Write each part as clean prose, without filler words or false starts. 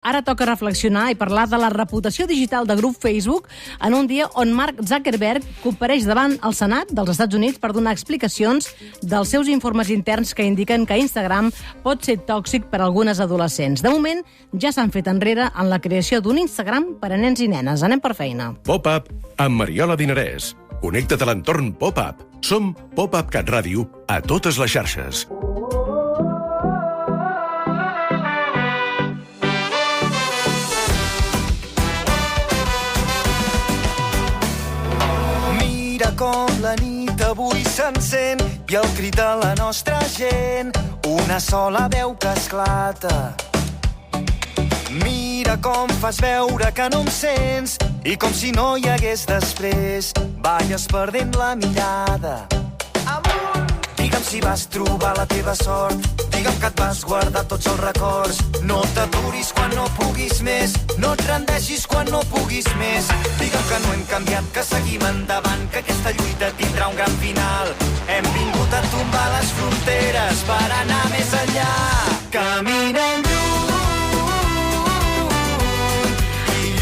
Ara toca reflexionar i parlar de la reputació digital de grup Facebook en un dia on Mark Zuckerberg compareix davant el Senat dels Estats Units per donar explicacions dels seus informes interns que indiquen que Instagram pot ser tòxic per a algunes adolescents. De moment, ja s'han fet enrere en la creació d'un Instagram per a nens i nenes. Anem per feina. Pop-up amb Mariola Dinarès. Connecta't a l'entorn Pop-up. Som Pop-up Cat Ràdio a totes les xarxes. Com la nit avui s'encén i el crit de la nostra gent, una sola veu que esclata. Mira com fas veure que no em sents i com si no hi hagués després, balles perdent la mirada. Amunt! Digue'm si vas trobar la teva sort, digue'm que et vas guardar tots els records. No t'aturis quan no puguis més, no et rendeixis quan no puguis més. Digue'm que no hem canviat, que seguim endavant, que aquesta lluita tindrà un gran final. Hem vingut a tombar les fronteres per anar més enllà. Caminem lluny.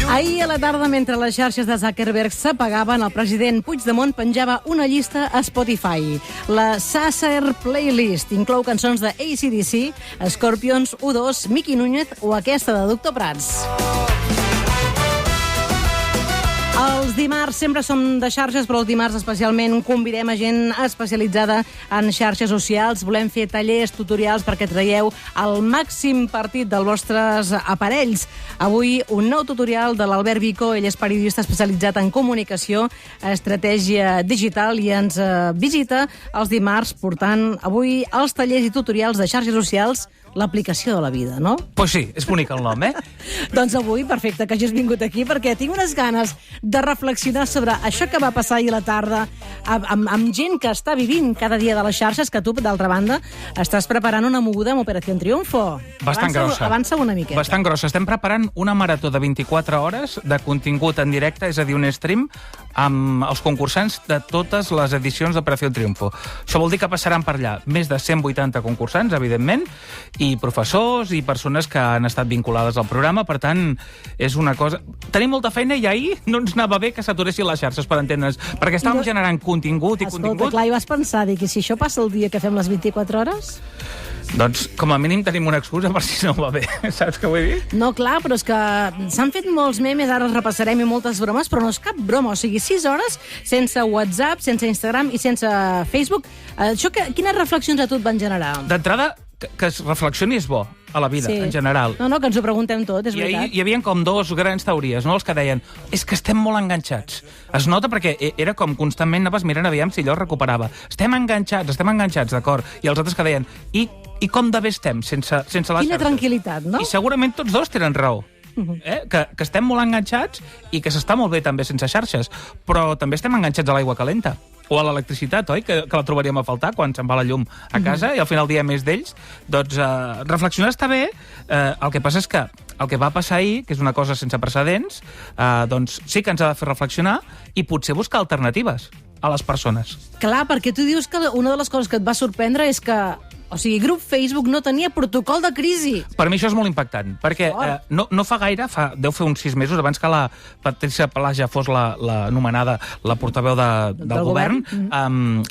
Ahir a la tarda, mentre les xarxes de Zuckerberg s'apagaven, el president Puigdemont penjava una llista a Spotify. La Sasser Playlist inclou cançons de AC/DC, Scorpions, U2, Miki Núñez o aquesta de Doctor Prats. Els dimarts sempre som de xarxes, però els dimarts especialment convidem a gent especialitzada en xarxes socials. Volem fer tallers, tutorials perquè traieu el màxim partit dels vostres aparells. Avui un nou tutorial de l'Albert Vico. Ell és periodista especialitzat en comunicació, estratègia digital i ens visita els dimarts portant avui els tallers i tutorials de xarxes socials, l'aplicació de la vida, no? Pues sí, és bonic el nom, eh? Doncs avui, perfecte que hagis vingut aquí, perquè tinc unes ganes de reflexionar sobre això que va passar ahir a la tarda amb gent que està vivint cada dia de les xarxes, que tu, d'altra banda, estàs preparant una moguda amb Operació Triunfo. Bastant grossa. Avança una miqueta. Bastant grossa. Estem preparant una marató de 24 hores de contingut en directe, és a dir, un stream amb els concursants de totes les edicions d'Operació Triunfo. Això vol dir que passaran per allà més de 180 concursants, evidentment, i professors i persones que han estat vinculades al programa. Per tant, és una cosa... Tenim molta feina i ahir no ens anava bé que s'aturessin les xarxes, per entendre'ns, perquè estàvem generant contingut i contingut. Escolta, clar, i vas pensar, dic, i si això passa el dia que fem les 24 hores? Doncs, com a mínim, tenim una excusa per si no va bé. Saps què vull dir? No, clar, però és que s'han fet molts memes, ara els repassarem, i moltes bromes, però no és cap broma. O sigui, 6 hores sense WhatsApp, sense Instagram i sense Facebook. Això, quines reflexions a tu et van generar? D'entrada, que es reflexioni és bo a la vida, en general. No, que ens ho preguntem tot, és veritat. Hi havia com dos grans teories, no? Els que deien, és que estem molt enganxats. Es nota perquè era com constantment anaves mirant aviam si allò es recuperava. Estem enganxats, d'acord. I els altres que deien, i com de bé estem sense les xarxes? Quina tranquil·litat, no? I segurament tots dos tenen raó. Que estem molt enganxats i que s'està molt bé també sense xarxes, però també estem enganxats a l'aigua calenta o a l'electricitat, oi? Que la trobaríem a faltar quan se'n va la llum a casa i al final el dia més d'ells. Doncs reflexionar està bé. El que passa és que el que va passar ahir, que és una cosa sense precedents, doncs sí que ens ha de fer reflexionar i potser buscar alternatives a les persones. Clar, perquè tu dius que una de les coses que et va sorprendre és que, o sigui, grup Facebook no tenia protocol de crisi. Per mi això és molt impactant, perquè no fa gaire, deu fer uns 6 mesos, abans que la Patricia Palaja fos l'anomenada la portaveu del govern,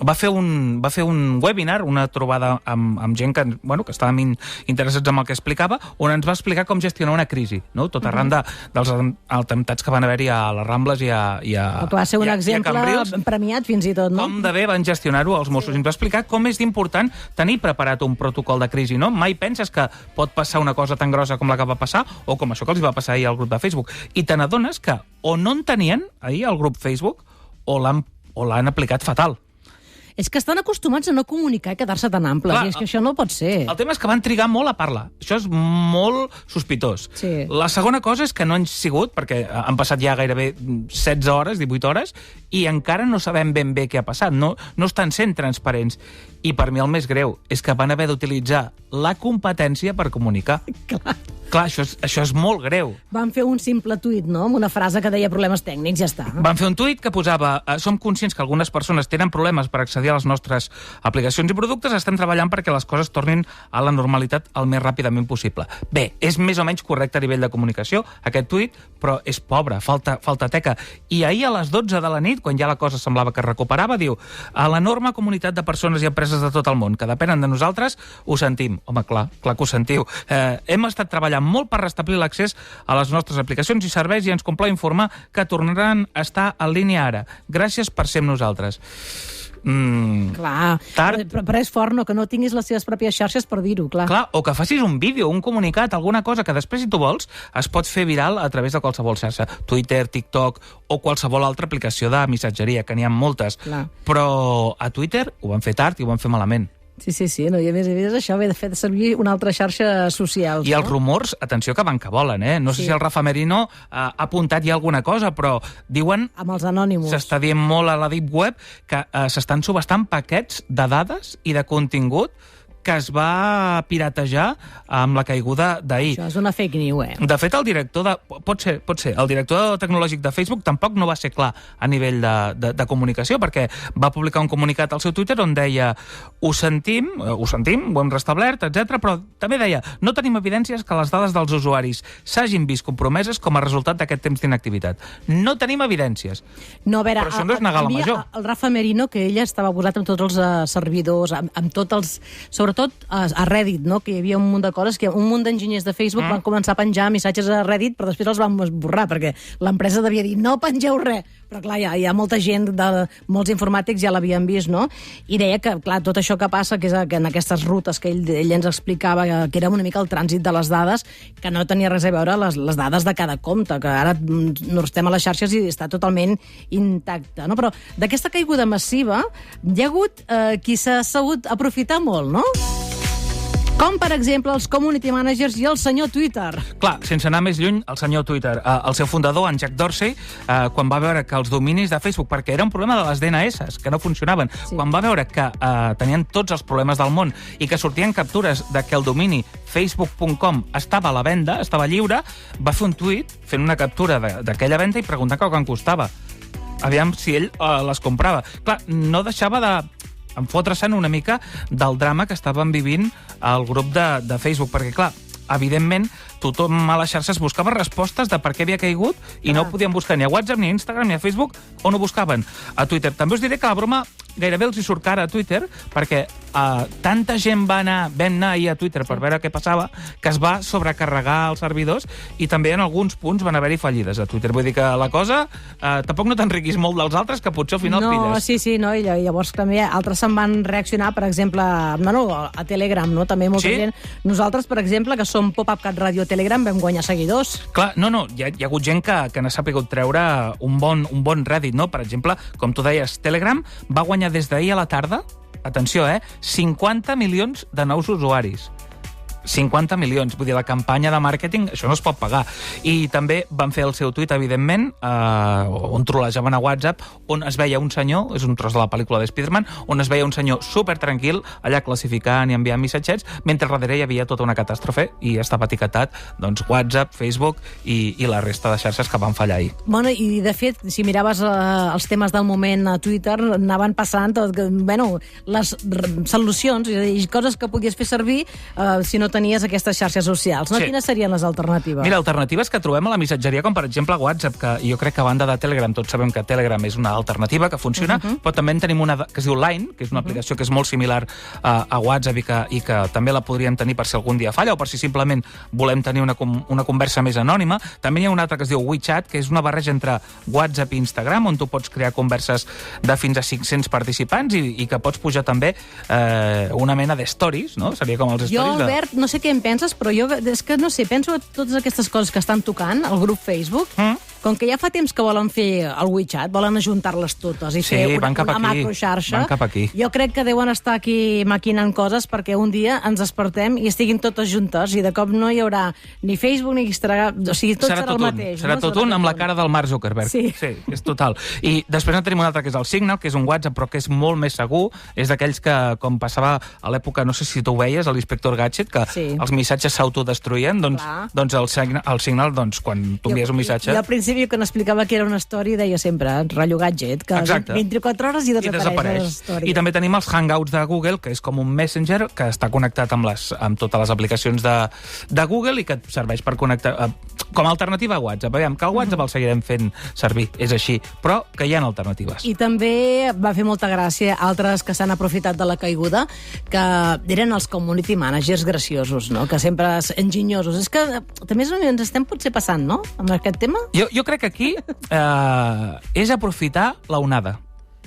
va fer un webinar, una trobada amb gent que estàvem interessats en el que explicava, on ens va explicar com gestionar una crisi, no? Tot arran dels atemptats que van haver-hi a les Rambles i a Cambrils. Va ser un exemple premiat fins i tot, no? Com de bé van gestionar-ho els Mossos. Ens va explicar com és important tenir preparat un protocol de crisi, no? Mai penses que pot passar una cosa tan grossa com la que va passar o com això que els va passar ahir al grup de Facebook. I te n'adones que o no en tenien ahir al grup Facebook o l'han aplicat fatal. És que estan acostumats a no comunicar i quedar-se tan amples, i és que això no pot ser. El tema és que van trigar molt a parlar. Això és molt sospitós. Sí. La segona cosa és que no han sigut, perquè han passat ja gairebé 16 hores, 18 hores, i encara no sabem ben bé què ha passat. No estan sent transparents. I per mi el més greu és que van haver d'utilitzar la competència per comunicar. Clar. Clar, això és molt greu. Van fer un simple tuit, no?, amb una frase que deia problemes tècnics, ja està. Van fer un tuit que posava som conscients que algunes persones tenen problemes per accedir a les nostres aplicacions i productes, estem treballant perquè les coses tornin a la normalitat el més ràpidament possible. Bé, és més o menys correcte a nivell de comunicació, aquest tuit, però és pobre, falta teca. I ahir a les 12 de la nit, quan ja la cosa semblava que es recuperava, diu: a l'enorme comunitat de persones i empreses de tot el món que depenen de nosaltres, ho sentim. Home, clar que ho sentiu. Hem estat treballant molt per restablir l'accés a les nostres aplicacions i serveis i ens complau informar que tornaran a estar en línia ara. Gràcies per ser amb nosaltres. Clar, però és fort, no?, que no tinguis les seves pròpies xarxes per dir-ho, clar. Clar, o que facis un vídeo, un comunicat, alguna cosa que després, si tu vols, es pot fer viral a través de qualsevol xarxa. Twitter, TikTok o qualsevol altra aplicació de missatgeria, que n'hi ha moltes. Clar. Però a Twitter ho van fer tard i ho van fer malament. Sí, no? I a més això ve de fer servir una altra xarxa social. I els rumors, atenció, que van que volen, eh? No sé si el Rafa Merino ha apuntat ja alguna cosa, però diuen... Amb els anònims. S'està dient molt a la Deep Web que s'estan subhastant paquets de dades i de contingut que es va piratejar amb la caiguda d'ahir. Això és una fake news, eh? De fet, el director de... Pot ser. El director tecnològic de Facebook tampoc no va ser clar a nivell de comunicació, perquè va publicar un comunicat al seu Twitter on deia ho sentim, ho hem restablert, etc. Però també deia no tenim evidències que les dades dels usuaris s'hagin vist compromeses com a resultat d'aquest temps d'inactivitat. No tenim evidències. No, a veure, però això no és negar la major. El Rafa Merino, que ella estava posat amb tots els servidors, amb tots els... Sobretot a Reddit, no?, que hi havia un munt de coses, que un munt d'enginyers de Facebook van començar a penjar missatges a Reddit, però després els van esborrar, perquè l'empresa devia dir no pengeu res. Però clar, hi ha molta gent, molts informàtics ja l'havien vist, no? I deia que, clar, tot això que passa, que en aquestes rutes que ell ens explicava, que era una mica el trànsit de les dades, que no tenia res a veure les dades de cada compte, que ara no estem a les xarxes i està totalment intacte, no? Però d'aquesta caiguda massiva hi ha hagut qui s'ha sabut aprofitar molt, no? Com, per exemple, els community managers i el senyor Twitter. Clar, sense anar més lluny, el senyor Twitter, el seu fundador, en Jack Dorsey, quan va veure que els dominis de Facebook, perquè era un problema de les DNS, que no funcionaven, quan va veure que tenien tots els problemes del món i que sortien captures de que el domini facebook.com estava a la venda, estava lliure, va fer un tuit fent una captura d'aquella venda i preguntar quan costava. Aviam si ell les comprava. Clar, no deixava de enfotre-se'n una mica del drama que estaven vivint el grup de Facebook, perquè, clar, evidentment, tothom a les xarxes buscava respostes de per què havia caigut i no ho podien buscar ni a WhatsApp, ni a Instagram, ni a Facebook, on ho buscaven? A Twitter. També us diré que la broma gairebé els hi surt cara a Twitter, perquè tanta gent vam anar ahir a Twitter per veure què passava, que es va sobrecarregar els servidors i també en alguns punts van haver-hi fallides a Twitter. Vull dir que la cosa tampoc no t'enriquis molt dels altres, que potser al final pilles. Sí, no, i llavors també altres se'n van reaccionar, per exemple, a Telegram, no? També molta gent. Nosaltres, per exemple, que som Pop-Up Cat Radio Telegram, vam guanyar seguidors. Clar, hi ha hagut gent que n'ha sapigut treure un bon rèdit, no? Per exemple, com tu deies, Telegram va guanyar des d'ahir a la tarda, atenció, 50 milions de nous usuaris. 50 milions, vull dir, la campanya de màrqueting, això no es pot pagar. I també van fer el seu tuit, evidentment, on trolejaven a WhatsApp, on es veia un senyor, és un tros de la pel·lícula de Spider-Man, on es veia un senyor supertranquil, allà classificant i enviant missatgets, mentre darrere hi havia tota una catàstrofe i estava etiquetat, doncs, WhatsApp, Facebook i la resta de xarxes que van fallar ahir. Bueno, i de fet, si miraves els temes del moment a Twitter, anaven passant, les solucions, és a dir, coses que podies fer servir si no tenies aquestes xarxes socials, no? Sí. Quines serien les alternatives? Mira, alternatives que trobem a la missatgeria, com per exemple WhatsApp, que jo crec que a banda de Telegram, tots sabem que Telegram és una alternativa que funciona, però també en tenim una que es diu Line, que és una aplicació que és molt similar a WhatsApp i que també la podríem tenir per si algun dia falla o per si simplement volem tenir una conversa més anònima. També hi ha una altra que es diu WeChat, que és una barreja entre WhatsApp i Instagram, on tu pots crear converses de fins a 500 participants i que pots pujar també una mena de stories, no? Seria com els stories. Jo, Albert, no sé què en penses, però jo és que no sé, penso a totes aquestes coses que estan tocant al grup Facebook Com que ja fa temps que volen fer el WeChat, volen ajuntar-les totes i fer una macroxarxa, jo crec que deuen estar aquí maquinant coses perquè un dia ens despertem i estiguin totes juntes i de cop no hi haurà ni Facebook ni Instagram, o sigui, tot serà el mateix. Serà tot un amb la cara del Mark Zuckerberg. Sí, és total. I després en tenim un altre que és el Signal, que és un WhatsApp però que és molt més segur, és d'aquells que, com passava a l'època, no sé si tu ho veies, a l'Inspector Gadget, que els missatges s'autodestruïen, doncs el Signal, quan tu envies un missatge... Jo al principi que n'explicava que era una història deia sempre, rotllo Gadget, que 24 hores i desapareix. I també tenim els Hangouts de Google, que és com un Messenger que està connectat amb totes les aplicacions de Google i que et serveix per connectar com a alternativa a WhatsApp. Veiem que el WhatsApp el seguirem fent servir, és així, però que hi ha alternatives. I també va fer molta gràcia altres que s'han aprofitat de la caiguda, que eren els community managers graciosos, no? Que sempre enginyosos. És que també ens estem potser passant, no?, amb aquest tema. Jo crec que aquí és aprofitar l'onada.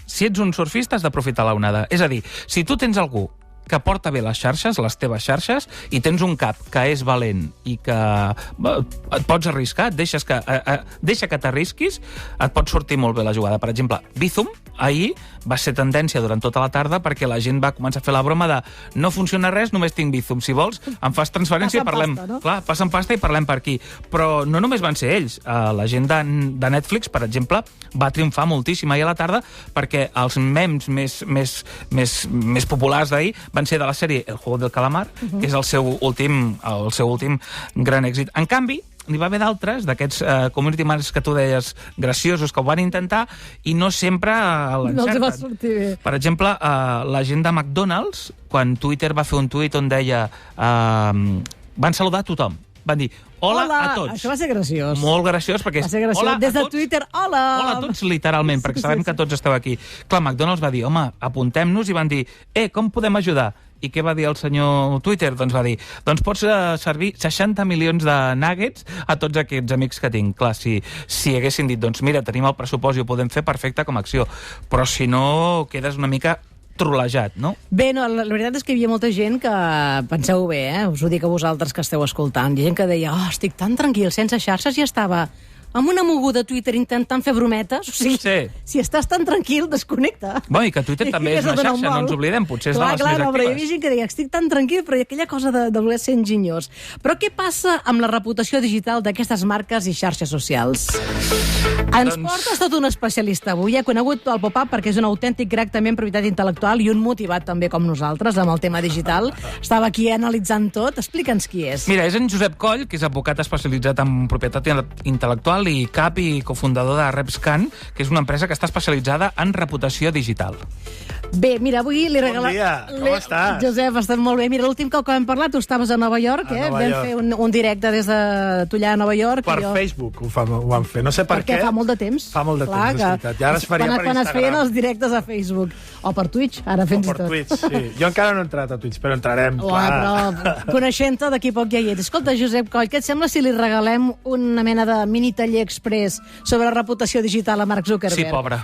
Si ets un surfista, has d'aprofitar l'onada. És a dir, si tu tens algú que porta bé les xarxes, les teves xarxes, i tens un cap que és valent i que et pots arriscar, deixa que t'arrisquis, et pot sortir molt bé la jugada. Per exemple, Bizum, ahir va ser tendència durant tota la tarda perquè la gent va començar a fer la broma de no funciona res, només tinc Bizum. Si vols, em fas transferència i parlem. Clar, passen pasta i parlem per aquí. Però no només van ser ells. La gent de Netflix, per exemple, va triomfar moltíssim ahir a la tarda perquè els memes més populars d'ahir van ser de la sèrie El Juego del Calamar, que és el seu últim gran èxit. En canvi, n'hi va haver d'altres, d'aquests community managers que tu deies graciosos, que ho van intentar i no sempre l'encerten. No els va sortir bé. Per exemple, la gent de McDonald's, quan Twitter va fer un tuit on deia van saludar a tothom. Van dir, hola a tots. Això va ser graciós. Molt graciós, perquè és hola des de Twitter, hola! Hola a tots, literalment, perquè sabem que tots esteu aquí. Clar, McDonald's va dir, home, apuntem-nos, i van dir, com podem ajudar? I què va dir el senyor Twitter? Doncs va dir, doncs pots servir 60 milions de nuggets a tots aquests amics que tinc. Clar, si haguessin dit, doncs mira, tenim el pressupost i ho podem fer perfecte com a acció, però si no, quedes una mica trolejat, no? Bé, no, la veritat és que hi havia molta gent que, penseu bé, us ho dic a vosaltres que esteu escoltant, hi ha gent que deia, estic tan tranquil, sense xarxes, i estava amb una moguda a Twitter intentant fer brometes, o sigui, si estàs tan tranquil, desconnecta. Bueno, i que Twitter també és una xarxa, no ens oblidem, potser és de les més actives. Però hi havia gent que deia, estic tan tranquil, però hi ha aquella cosa de voler ser enginyós. Però què passa amb la reputació digital d'aquestes marques i xarxes socials? Ens portes tot un especialista avui, conegut el Pop-Up perquè és un autèntic crac també en propietat intel·lectual i un motivat també com nosaltres amb el tema digital. Estava aquí analitzant tot. Explica'ns qui és. Mira, és en Josep Coll, que és advocat especialitzat en propietat intel·lectual i cap i cofundador de RepsCan, que és una empresa que està especialitzada en reputació digital. Bé, mira, avui li regalam... Bon dia, com estàs? Josep, estàs molt bé. Mira, l'últim cop que vam parlar, tu estaves a Nova York, Vam fer un directe des de Tullà a Nova York. Per Facebook ho vam fer, no sé per què. Perquè fa molt de temps. Fa molt de temps, és veritat. I ara es faria per Instagram. Quan es feien els directes a Facebook. O per Twitch, ara fins i tot. O per Twitch, sí. Jo encara no he entrat a Twitch, però entrarem, clar. Però coneixent-te, d'aquí poc ja hi ets. Escolta, Josep Coll, què et sembla si li regalem una mena de mini taller express sobre reputació digital a Mark Zuckerberg? Sí, pobre.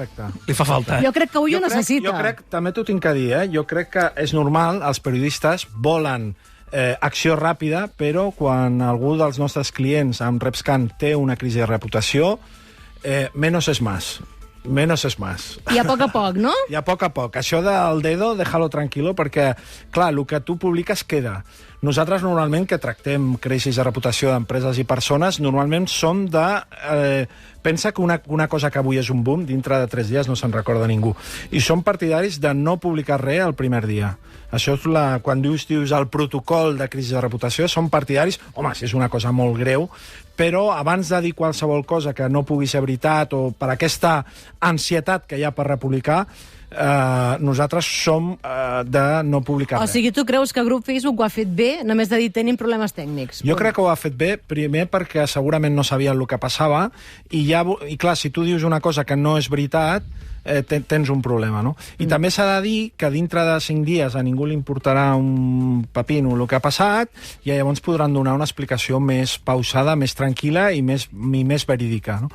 Li fa falta. Jo crec que avui ho necessita. Jo crec, també t'ho tinc que dir, jo crec que és normal, els periodistes volen acció ràpida, però quan algú dels nostres clients amb RepsCan té una crisi de reputació, menos es más. Menos es más. I a poc, no? I a poc. Això del dedo, déjalo tranquilo, perquè, clar, el que tu publiques queda. Nosaltres, normalment, que tractem crisis de reputació d'empreses i persones, normalment som de... pensa que una cosa que avui és un boom, dintre de 3 dies no se'n recorda ningú. I som partidaris de no publicar res el primer dia. Això és quan dius el protocol de crisi de reputació, som partidaris... Home, si és una cosa molt greu, però abans de dir qualsevol cosa que no pugui ser veritat o per aquesta ansietat que hi ha per republicar, nosaltres som de no publicar res. O sigui, tu creus que el grup Facebook ho ha fet bé, només de dir tenim problemes tècnics? Jo crec que ho ha fet bé, primer perquè segurament no sabien el que passava, i clar, si tu dius una cosa que no és veritat, tens un problema, no? I també s'ha de dir que dintre de 5 dies a ningú li importarà un pepino el que ha passat, i llavors podran donar una explicació més pausada, més tranquil·la i més verídica, no?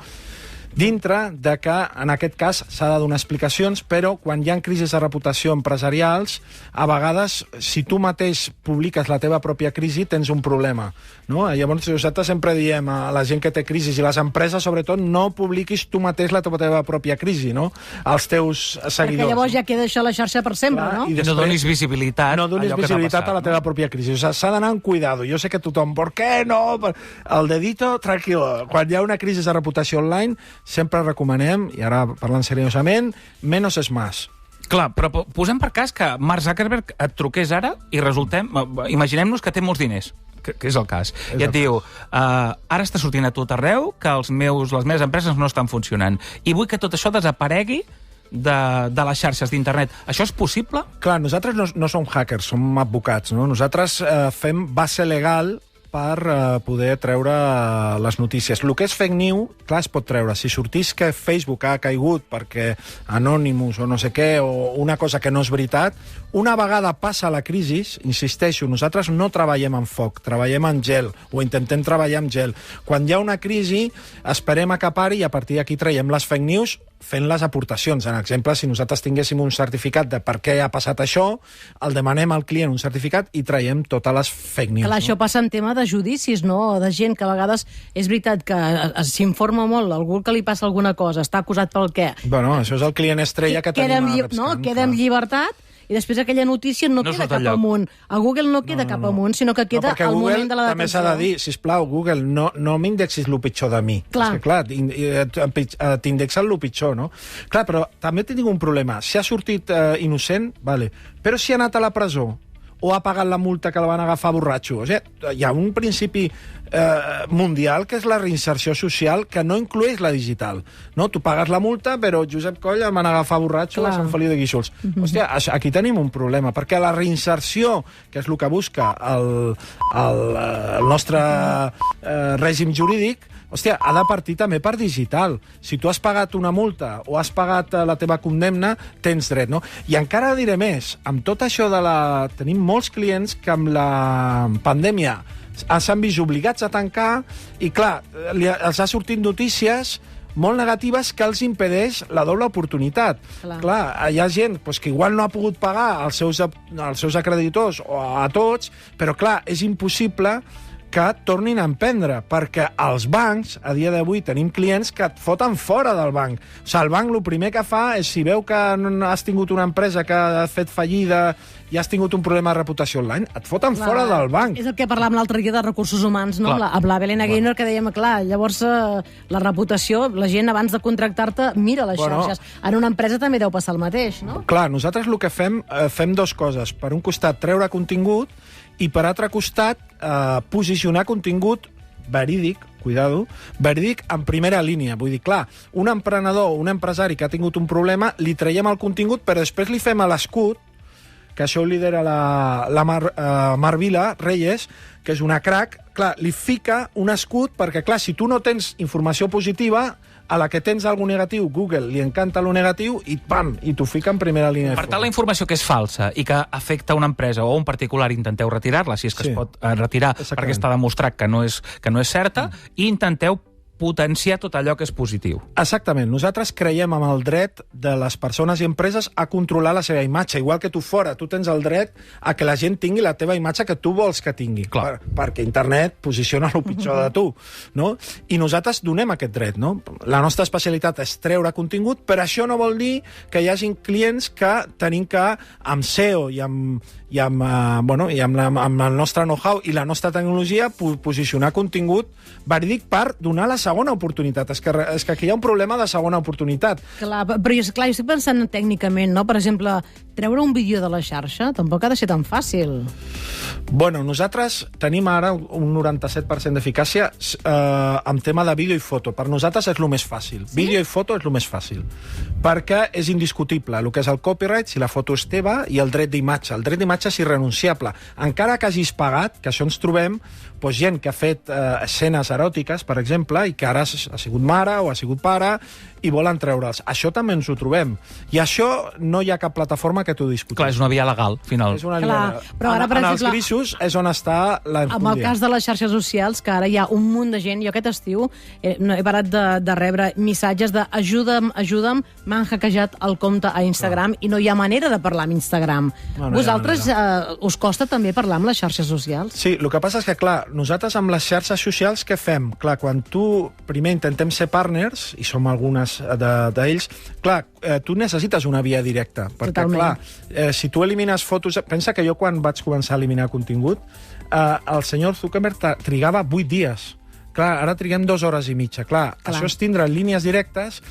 dintre de que, en aquest cas, s'ha de donar explicacions, però quan hi ha crisis de reputació empresarials, a vegades, si tu mateix publiques la teva pròpia crisi, tens un problema, no? Llavors, nosaltres sempre diem a la gent que té crisis, i les empreses, sobretot, no publiquis tu mateix la teva pròpia crisi, no? Als teus seguidors. Perquè llavors ja queda això a la xarxa per sempre, no? I després, no donis visibilitat no donis a allò que t'ha visibilitat passat, a la teva pròpia crisi. O sigui, s'ha d'anar amb cuidado. Jo sé que tothom, ¿por qué no? El dedito, tranquil. Quan hi ha una crisi de reputació online, sempre recomanem, i ara parlant seriosament, menos es más. Clar, però posem per cas que Mark Zuckerberg et truqués ara i imaginem-nos que té molts diners, que és el cas, i et diu, ara està sortint a tot arreu que les meves empreses no estan funcionant, i vull que tot això desaparegui de les xarxes d'internet. Això és possible? Clar, nosaltres no som hackers, som advocats, no? Nosaltres fem base legal per poder treure les notícies. El que és fake news, clar, es pot treure. Si sortís que Facebook ha caigut perquè Anonymous o no sé què, o una cosa que no és veritat, una vegada passa la crisi, insisteixo, nosaltres no treballem en foc, treballem en gel, o intentem treballar en gel. Quan hi ha una crisi, esperem a que pari i a partir d'aquí traiem les fake news fent les aportacions. En exemple, si nosaltres tinguéssim un certificat de per què ha passat això, el demanem al client un certificat i traiem totes les fake news. Clar, això passa en tema de judicis, no? De gent que a vegades és veritat que s'informa molt, algú que li passa alguna cosa, està acusat pel què. Bueno, això és el client estrella que tenim a Repscan. Queda en llibertat, i després aquella notícia no queda cap amunt. A Google no queda cap amunt, sinó que queda al moment de la detenció. També s'ha de dir, sisplau, Google, no m'indexis el pitjor de mi. Clar. És que, clar, t'indexen el pitjor, no? Clar, però també tinc un problema. Si ha sortit innocent, vale. Però si ha anat a la presó o ha pagat la multa que el van agafar borratxo. O sigui, hi ha un principi mundial que és la reinserció social que no inclueix la digital. No? Tu pagues la multa, però Josep Coll el van agafar borratxo a Sant Feliu de Guíxols. Hòstia, aquí tenim un problema, perquè la reinserció, que és el que busca el nostre règim jurídic, hòstia, ha de partir també per digital. Si tu has pagat una multa o has pagat la teva condemna, tens dret, no? I encara diré més, amb tot això tenim molts clients que amb la pandèmia s'han vist obligats a tancar i, clar, els ha sortit notícies molt negatives que els impedeix la doble oportunitat. Clar, hi ha gent que igual no ha pogut pagar als seus acreditors o a tots, però, clar, és impossible que tornin a emprendre, perquè els bancs, a dia d'avui, tenim clients que et foten fora del banc. O sigui, el banc el primer que fa és, si veu que has tingut una empresa que ha fet fallida i has tingut un problema de reputació online, et foten fora del banc. És el que parlàvem l'altre dia de recursos humans, no? Amb la Belén Gaynor, que dèiem, clar, llavors la reputació, la gent abans de contractar-te mira les xarxes. En una empresa també deu passar el mateix, no? Clar, nosaltres el que fem dues coses. Per un costat, treure contingut, i per altre costat, posicionar contingut verídic, cuidado, verídic en primera línia. Vull dir, clar, un emprenedor o un empresari que ha tingut un problema, li traiem el contingut, però després li fem a l'escut, que això ho lidera la Mar Vila Reyes, que és una crack, clar, li fica un escut, perquè, clar, si tu no tens informació positiva, a la que tens algo negatiu, Google li encanta lo negatiu i pam, i t'ho fica en primera línia. Per tant, la informació que és falsa i que afecta una empresa o un particular, intenteu retirar-la, si és que es pot retirar, perquè està demostrat que no és certa, i intenteu potenciar tot allò que és positiu. Exactament. Nosaltres creiem en el dret de les persones i empreses a controlar la seva imatge. Igual que tu fora, tu tens el dret a que la gent tingui la teva imatge que tu vols que tingui. Perquè internet posiciona el pitjor de tu, no? I nosaltres donem aquest dret, no? La nostra especialitat és treure contingut, però això no vol dir que hi hagi clients que tenim que, amb SEO i amb el nostre know-how i la nostra tecnologia, posicionar contingut verídic per donar la segona oportunitat. És que aquí hi ha un problema de segona oportunitat. Clar, però jo estic pensant tècnicament, no? Per exemple, treure un vídeo de la xarxa tampoc ha de ser tan fàcil. Bueno, nosaltres tenim ara un 97% d'eficàcia en tema de vídeo i foto. Per nosaltres és el més fàcil. Sí? Vídeo i foto és el més fàcil. Perquè és indiscutible el que és el copyright, si la foto és teva, i el dret d'imatge. El dret d'imatge és irrenunciable. Encara que hagis pagat, que això ens trobem, gent que ha fet escenes eròtiques, per exemple, i que ara ha sigut mare o ha sigut pare i volen treure'ls. Això també ens ho trobem. I això no hi ha cap plataforma que tu discutís. Clar, és una via legal, al final. És una Clar, però ara, per en exemple, els grisos és on està la amb el cas de les xarxes socials, que ara hi ha un munt de gent, jo aquest estiu no he parat de rebre missatges de ajuda'm, m'han hackejat el compte a Instagram i no hi ha manera de parlar amb Instagram. No, Vosaltres us costa també parlar amb les xarxes socials? Sí, el que passa és que, clar, nosaltres amb les xarxes socials què fem? Clar, quan tu primer intentem ser partners, i som algunes d'ells, clar, tu necessites una via directa, perquè, Totalment. clar, si tu elimines fotos... Pensa que jo quan vaig començar a eliminar contingut, el senyor Zuckerberg trigava 8 dies. Clar, ara triguem 2 hores i mitja. Clar, això és tindre línies directes.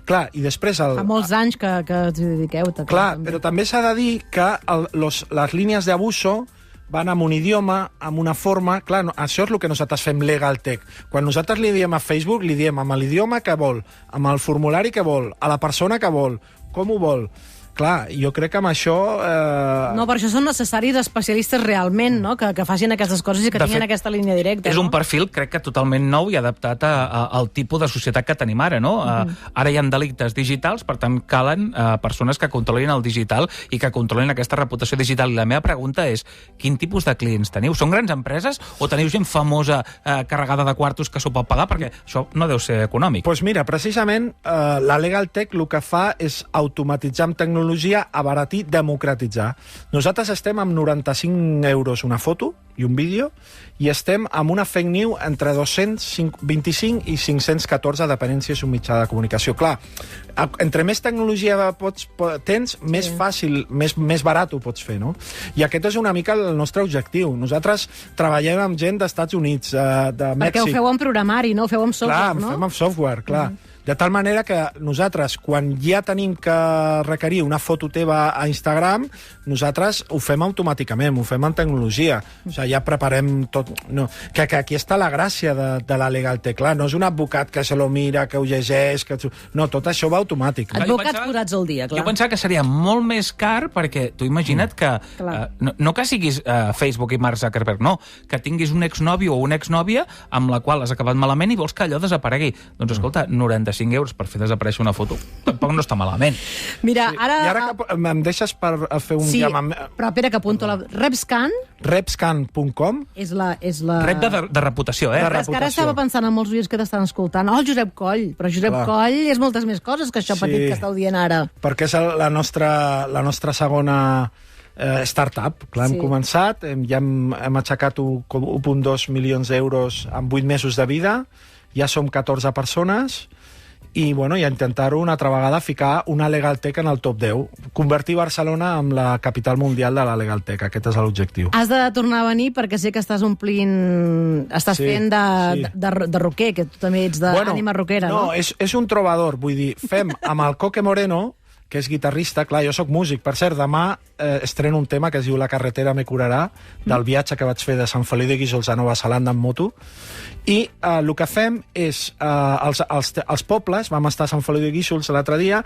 Clar, i després... Fa molts anys que us hi dediqueu. Clar, però també s'ha de dir que les línies d'abuso van amb un idioma, amb una forma... Clar, això és el que nosaltres fem Legal Tech. Quan nosaltres li diem a Facebook, li diem amb l'idioma que vol, amb el formulari que vol, a la persona que vol, com ho vol. Clar, jo crec que amb això... No, per això són necessaris especialistes realment, no? Que facin aquestes coses i que tinguin aquesta línia directa. És un perfil, crec que totalment nou i adaptat al tipus de societat que tenim ara, no? Ara hi ha delictes digitals, per tant, calen persones que controlin el digital i que controlin aquesta reputació digital. I la meva pregunta és, quin tipus de clients teniu? Són grans empreses o teniu gent famosa carregada de quartos que s'ho pot pagar? Perquè això no deu ser econòmic. Doncs mira, precisament, la Legal Tech el que fa és automatitzar amb tecnologia, abaratir, democratitzar. Nosaltres estem amb 95 euros una foto i un vídeo, i estem amb una fake news entre 225 i 514, depenent si és un mitjà de comunicació. Clar, entre més tecnologia tens, més fàcil, més barat ho pots fer, no? I aquest és una mica el nostre objectiu. Nosaltres treballem amb gent d'Estats Units, de Mèxic... Perquè ho feu amb programari, no? Ho feu amb software, no? Clar, no? fem amb software, clar. De tal manera que nosaltres, quan ja tenim que requerir una foto teva a Instagram, nosaltres ho fem automàticament, ho fem amb tecnologia. O sigui, ja preparem tot... No. Que aquí està la gràcia de la Legal Tech. Clar, no és un advocat que se lo mira, que ho llegeix... No, tot això va automàtic. Advocats posats al dia, clar. Jo pensava que seria molt més car, perquè tu imagina't que... No que siguis Facebook i Mark Zuckerberg, no. Que tinguis un exnòvio o una exnòvia amb la qual has acabat malament i vols que allò desaparegui. Doncs escolta, 95 euros per fer desaparèixer una foto tampoc no està malament. Mira, ara... I ara que em deixes per fer un... Sí, però espera que apunto la... Repscan... Repscan.com és la... Rep de reputació, eh? Però és que ara estava pensant en molts oients que t'estan escoltant. Oh, el Josep Coll. Però Josep Coll és moltes més coses que això petit que esteu dient ara. Perquè és la nostra segona startup. Clar, hem començat, ja hem aixecat 1,2 milions d'euros en 8 mesos de vida, ja som 14 persones, i bueno, intentar-ho una altra vegada ficar una Legal Tech en el top 10. Convertir Barcelona en la capital mundial de la Legal Tech. Aquest és l'objectiu. Has de tornar a venir perquè sé que estàs omplint... Estàs fent de roquer, que tu també ets d'ànima roquera, no? No, és un trobador. Vull dir, fem amb el Coque Moreno, que és guitarrista. Clar, jo sóc músic. Per cert, demà estreno un tema que es diu La carretera me curarà, del viatge que vaig fer de Sant Feliu de Guíxols a Nova Zelanda en moto. I el que fem és, als pobles, vam estar a Sant Feliu de Guíxols l'altre dia,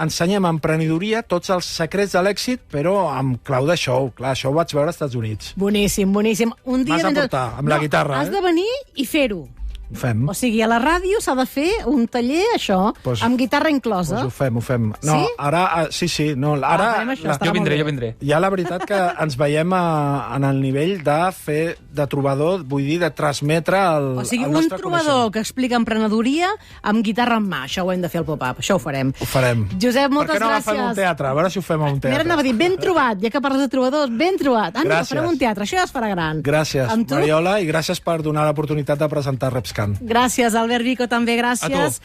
ensenyem emprenedoria, tots els secrets de l'èxit, però amb clau de show. Clar, això ho vaig veure als Estats Units. Boníssim, boníssim. M'has de portar, amb la guitarra. Has de venir i fer-ho. Ho fem. O sigui, a la ràdio s'ha de fer un taller, això, amb guitarra inclosa. Ho fem. No, ara, sí. No, ara... Jo vindré. Ja la veritat que ens veiem en el nivell de fer de trobador, vull dir, de transmetre el nostre coneixement. O sigui, un trobador que explica emprenedoria amb guitarra en mà. Això ho hem de fer al pop-up, això ho farem. Ho farem. Josep, moltes gràcies. Per què no agafem un teatre? A veure si ho fem a un teatre. Mira, anava a dir, ben trobat, ja que parles de trobadors, ben trobat. Anda, farem un teatre, això ja es farà gran. Gràcies, Mariola, i gràcies per donar l'oportunitat de presentar Repscan. Gràcies, Albert Vico, també gràcies.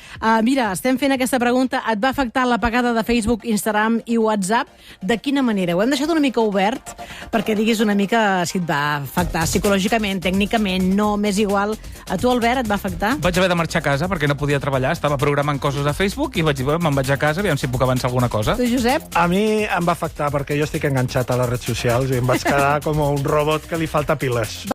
Mira, estem fent aquesta pregunta. Et va afectar l'apagada de Facebook, Instagram i WhatsApp? De quina manera? Ho hem deixat una mica obert perquè diguis una mica si et va afectar psicològicament, tècnicament, no, m'és igual. A tu, Albert, et va afectar? Vaig haver de marxar a casa perquè no podia treballar, estava programant coses a Facebook i vaig dir, me'n vaig a casa, aviam si puc avançar alguna cosa. Tu, Josep? A mi em va afectar perquè jo estic enganxat a les redes socials i em vaig quedar com un robot que li falta piles.